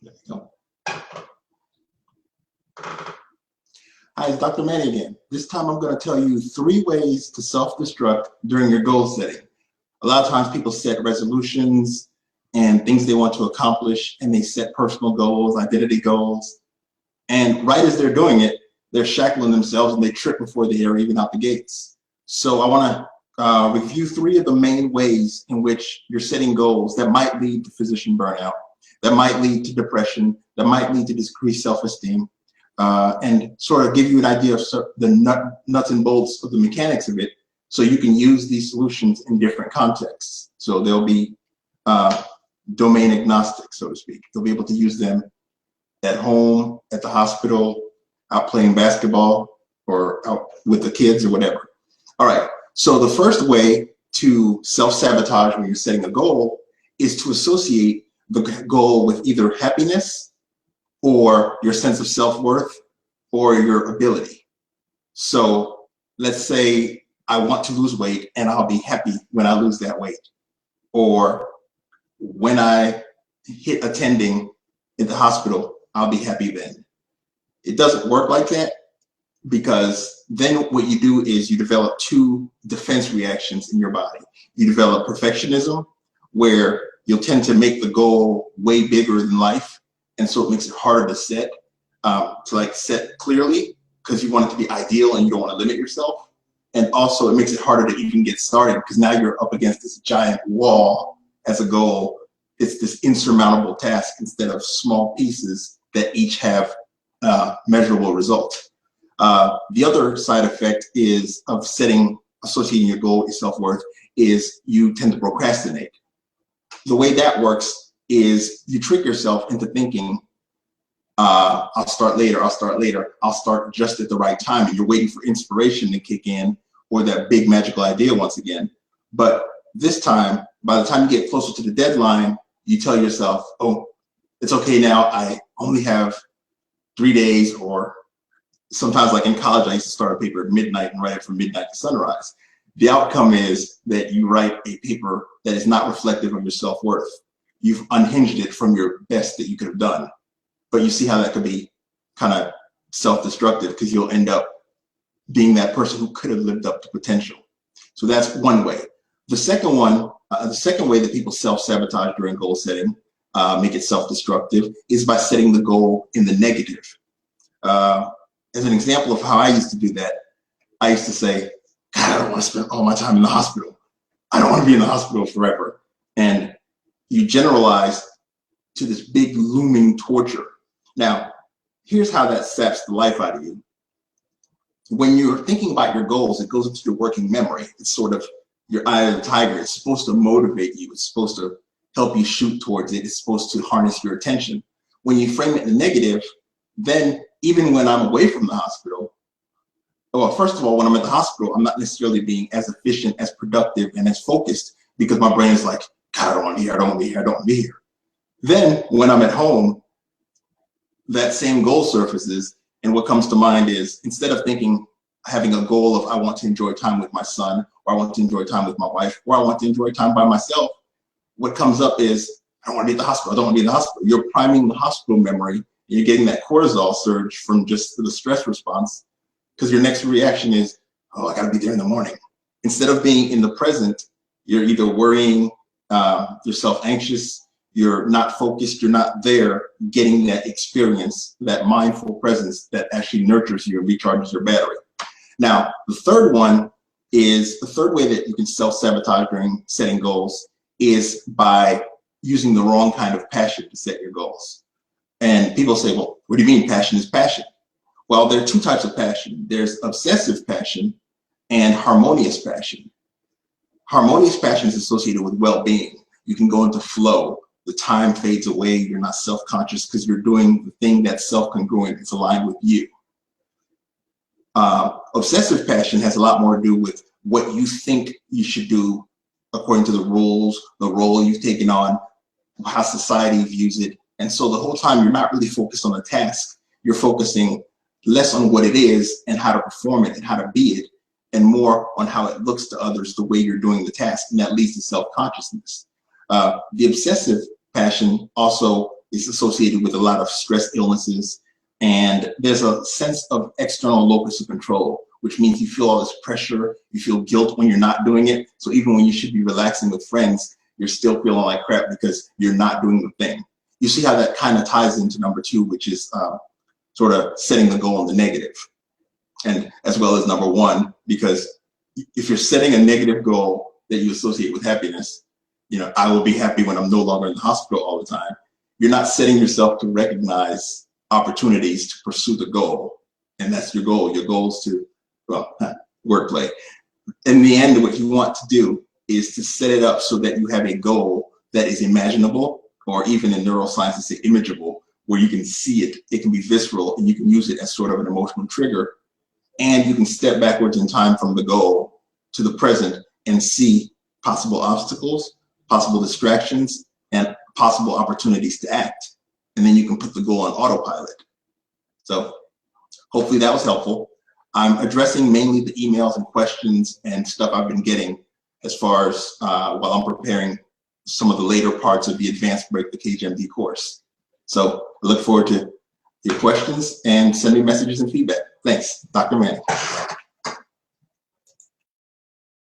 There we go. Hi, it's Dr. Manny again. This time I'm going to tell you 3 ways to self-destruct during your goal setting. A lot of times people set resolutions and things they want to accomplish, and they set personal goals, identity goals, and right as they're doing it, they're shackling themselves and they trip before they are even out the gates. So I want to review 3 of the main ways in which you're setting goals that might lead to physician burnout, that might lead to depression, that might lead to decreased self-esteem, and sort of give you an idea of the nuts and bolts of the mechanics of it, so you can use these solutions in different contexts. So they'll be domain agnostic, so to speak. You'll be able to use them at home, at the hospital, out playing basketball, or out with the kids or whatever. All right, so the first way to self-sabotage when you're setting a goal is to associate the goal with either happiness or your sense of self-worth or your ability. So let's say I want to lose weight and I'll be happy when I lose that weight. Or when I hit attending in the hospital, I'll be happy then. It doesn't work like that, because then what you do is you develop 2 defense reactions in your body. You develop perfectionism, where you'll tend to make the goal way bigger than life, and so it makes it harder to set clearly, because you want it to be ideal and you don't want to limit yourself. And also it makes it harder to even get started, because now you're up against this giant wall as a goal. It's this insurmountable task instead of small pieces that each have measurable results. The other side effect is of associating your goal with self-worth is you tend to procrastinate. The way that works is you trick yourself into thinking, I'll start later, I'll start just at the right time, and you're waiting for inspiration to kick in, or that big magical idea once again. But this time, by the time you get closer to the deadline, you tell yourself, oh, it's okay now, I only have 3 days, or sometimes, like in college, I used to start a paper at midnight and write it from midnight to sunrise. The outcome is that you write a paper that is not reflective of your self-worth. You've unhinged it from your best that you could have done. But you see how that could be kind of self-destructive, because you'll end up being that person who could have lived up to potential. So that's one way. The second one, the second way that people self-sabotage during goal setting, make it self-destructive, is by setting the goal in the negative. As an example of how I used to do that, I used to say, God, I don't want to spend all my time in the hospital. I don't want to be in the hospital forever. And you generalize to this big looming torture. Now, here's how that saps the life out of you. When you're thinking about your goals, it goes into your working memory. It's sort of your eye of the tiger. It's supposed to motivate you. It's supposed to help you shoot towards it. It's supposed to harness your attention. When you frame it in the negative, then even when I'm away from the hospital, well, first of all, when I'm at the hospital, I'm not necessarily being as efficient, as productive, and as focused, because my brain is like, God, I don't want to be here, I don't want to be here, I don't want to be here. Then when I'm at home, that same goal surfaces, and what comes to mind is, instead of having a goal of I want to enjoy time with my son, or I want to enjoy time with my wife, or I want to enjoy time by myself, what comes up is, I don't want to be at the hospital, I don't want to be in the hospital. You're priming the hospital memory, and you're getting that cortisol surge from just the stress response, because your next reaction is, oh, I got to be there in the morning. Instead of being in the present, you're either worrying, yourself anxious, you're not focused, you're not there getting that experience, that mindful presence that actually nurtures you and recharges your battery. Now, the third way that you can self-sabotage during setting goals is by using the wrong kind of passion to set your goals. And people say, well, what do you mean passion is passion? Well, there are 2 types of passion. There's obsessive passion and harmonious passion. Harmonious passion is associated with well-being. You can go into flow. The time fades away. You're not self-conscious because you're doing the thing that's self-congruent. It's aligned with you. Obsessive passion has a lot more to do with what you think you should do according to the rules, the role you've taken on, how society views it. And so the whole time you're not really focused on the task. You're focusing less on what it is and how to perform it and how to be it, and more on how it looks to others the way you're doing the task, and that leads to self-consciousness. The obsessive passion also is associated with a lot of stress illnesses. And there's a sense of external locus of control, which means you feel all this pressure, you feel guilt when you're not doing it. So even when you should be relaxing with friends, you're still feeling like crap because you're not doing the thing. You see how that kind of ties into number 2, which is sort of setting the goal on the negative, and as well as number 1, because if you're setting a negative goal that you associate with happiness, you know, I will be happy when I'm no longer in the hospital all the time. You're not setting yourself to recognize opportunities to pursue the goal. And that's your goal. Your goal is to, well, wordplay. In the end, what you want to do is to set it up so that you have a goal that is imaginable, or even in neuroscience, it's imageable, where you can see it, it can be visceral, and you can use it as sort of an emotional trigger. And you can step backwards in time from the goal to the present and see possible obstacles, possible distractions, and possible opportunities to act. And then you can put the goal on autopilot. So hopefully that was helpful. I'm addressing mainly the emails and questions and stuff I've been getting as far as while I'm preparing some of the later parts of the Advanced Break the Cage MD course. So I look forward to your questions, and send me messages and feedback. Thanks, Dr. Manning.